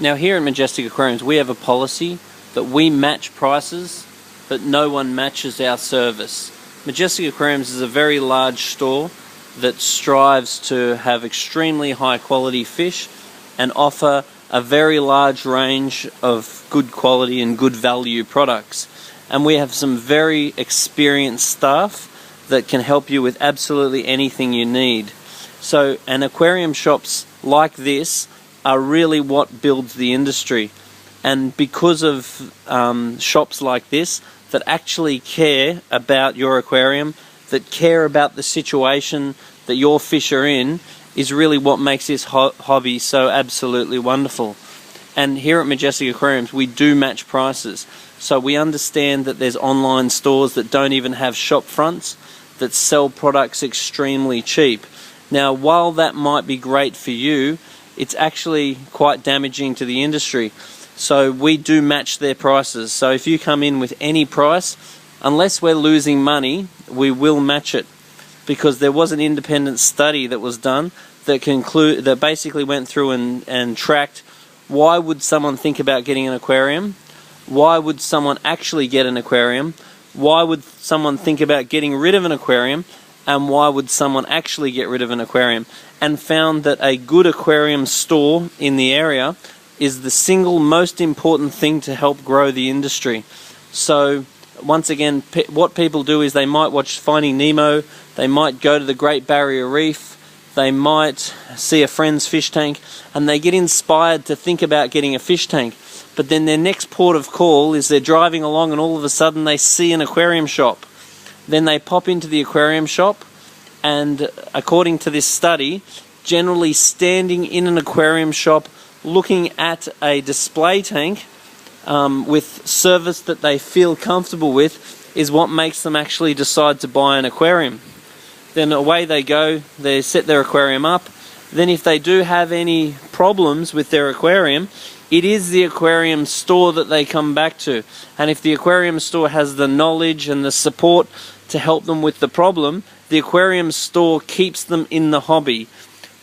Now here at Majestic Aquariums we have a policy that we match prices, but no one matches our service. Majestic Aquariums is a very large store that strives to have extremely high quality fish and offer a very large range of good quality and good value products. And we have some very experienced staff that can help you with absolutely anything you need. So, and aquarium shops like this are really what builds the industry. And because of shops like this that actually care about your aquarium, that care about the situation that your fish are in, is really what makes this hobby so absolutely wonderful. And here at Majestic Aquariums we do match prices. So we understand that there's online stores that don't even have shop fronts that sell products extremely cheap. Now, while that might be great for you, it's actually quite damaging to the industry. So we do match their prices. So if you come in with any price, unless we're losing money, we will match it. Because there was an independent study that was done that basically went through and tracked why would someone think about getting an aquarium, why would someone actually get an aquarium, why would someone think about getting rid of an aquarium, and why would someone actually get rid of an aquarium, and found that a good aquarium store in the area is the single most important thing to help grow the industry. So once again, what people do is they might watch Finding Nemo, they might go to the Great Barrier Reef, they might see a friend's fish tank, and they get inspired to think about getting a fish tank. But then their next port of call is they're driving along and all of a sudden they see an aquarium shop. Then they pop into the aquarium shop, and according to this study, generally standing in an aquarium shop looking at a display tank with service that they feel comfortable with is what makes them actually decide to buy an aquarium. Then away they go, they set their aquarium up. Then if they do have any problems with their aquarium, it is the aquarium store that they come back to. And if the aquarium store has the knowledge and the support to help them with the problem, the aquarium store keeps them in the hobby.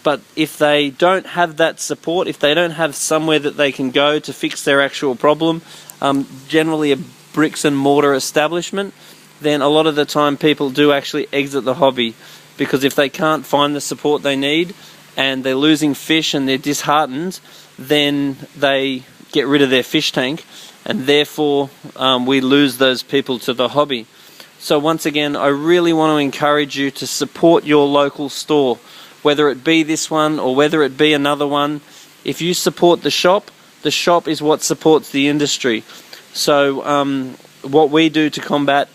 But if they don't have that support, if they don't have somewhere that they can go to fix their actual problem, generally a bricks and mortar establishment, then a lot of the time people do actually exit the hobby, because if they can't find the support they need and they're losing fish and they're disheartened, then they get rid of their fish tank, and therefore we lose those people to the hobby. So once again, I really want to encourage you to support your local store, whether it be this one or whether it be another one. If you support the shop is what supports the industry. So what we do to combat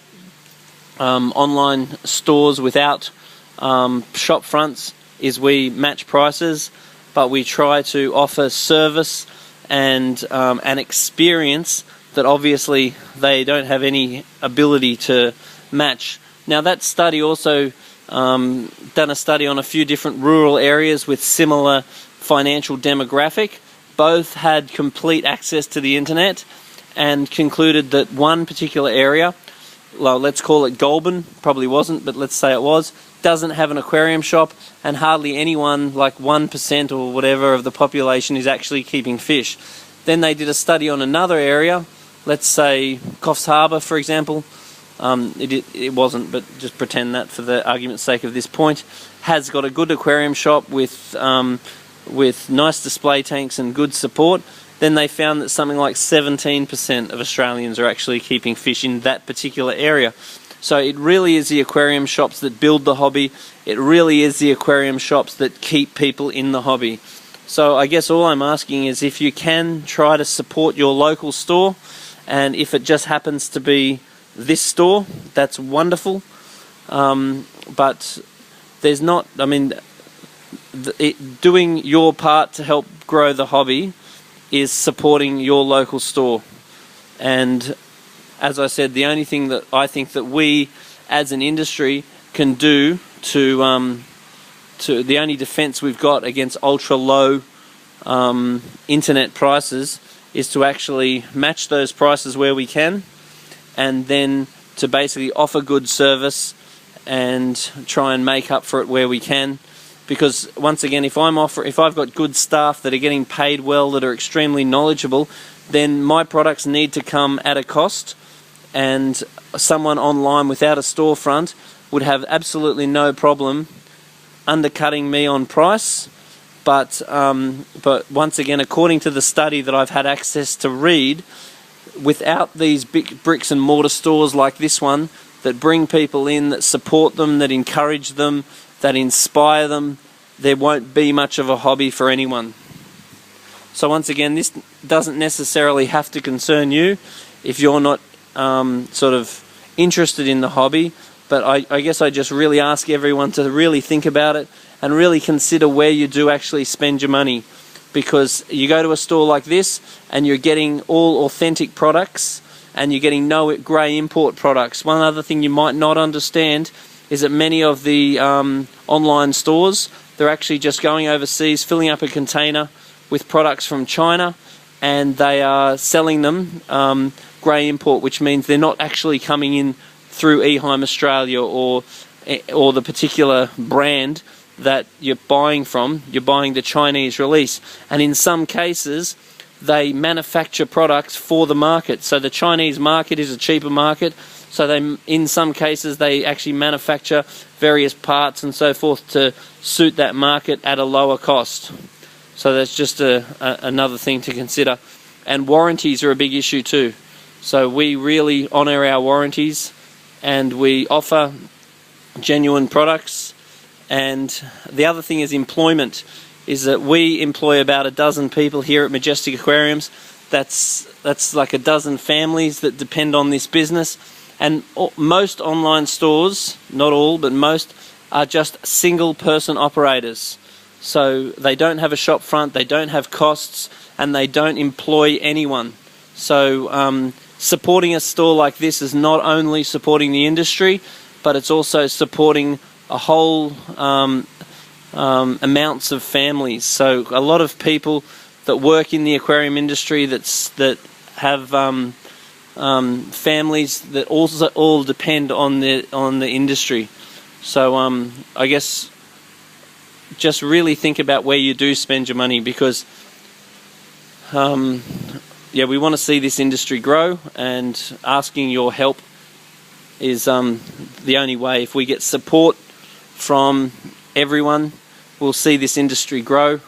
online stores without shop fronts is we match prices, but we try to offer service and an experience that obviously they don't have any ability to match. Now that study also done a study on a few different rural areas with similar financial demographic. Both had complete access to the internet and concluded that one particular area, well, let's call it Goulburn, probably wasn't, but let's say it was, doesn't have an aquarium shop, and hardly anyone, like 1% or whatever of the population, is actually keeping fish. Then they did a study on another area, let's say Coffs Harbour for example. It wasn't, but just pretend that for the argument's sake of this point, has got a good aquarium shop with nice display tanks and good support. Then they found that something like 17% of Australians are actually keeping fish in that particular area. So it really is the aquarium shops that build the hobby. It really is the aquarium shops that keep people in the hobby. So I guess all I'm asking is if you can try to support your local store, and if it just happens to be this store, that's wonderful. But there's not, I mean, doing your part to help grow the hobby is supporting your local store. And as I said, the only thing that I think that we as an industry can do to the only defense we've got against ultra low internet prices is to actually match those prices where we can, and then to basically offer good service and try and make up for it where we can. because once again, if I've got good staff that are getting paid well, that are extremely knowledgeable, then my products need to come at a cost, and someone online without a storefront would have absolutely no problem undercutting me on price. But once again, according to the study that I've had access to read, without these big bricks and mortar stores like this one that bring people in, that support them, that encourage them, that inspire them, there won't be much of a hobby for anyone. So once again, this doesn't necessarily have to concern you if you're not sort of interested in the hobby, but I guess I just really ask everyone to really think about it and really consider where you do actually spend your money, because you go to a store like this and you're getting all authentic products and you're getting no grey import products. One other thing you might not understand is that many of the online stores, they're actually just going overseas, filling up a container with products from China, and they are selling them grey import, which means they're not actually coming in through Eheim Australia or the particular brand that you're buying from. You're buying the Chinese release, and in some cases they manufacture products for the market. So the Chinese market is a cheaper market, so in some cases they actually manufacture various parts and so forth to suit that market at a lower cost. So that's just another thing to consider. And warranties are a big issue too. So we really honour our warranties, and we offer genuine products. And the other thing is employment, is that we employ about a dozen people here at Majestic Aquariums. That's like a dozen families that depend on this business. And most online stores, not all, but most, are just single person operators. So they don't have a shop front, they don't have costs, and they don't employ anyone. So supporting a store like this is not only supporting the industry, but it's also supporting a whole amounts of families. So a lot of people that work in the aquarium industry that have families that also all depend on the industry. So I guess just really think about where you do spend your money, because yeah, we want to see this industry grow, and asking your help is the only way. If we get support from everyone, we'll see this industry grow,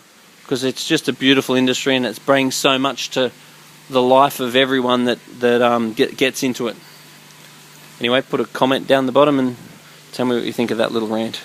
because it's just a beautiful industry and it brings so much to the life of everyone that gets into it. Anyway, put a comment down the bottom and tell me what you think of that little rant.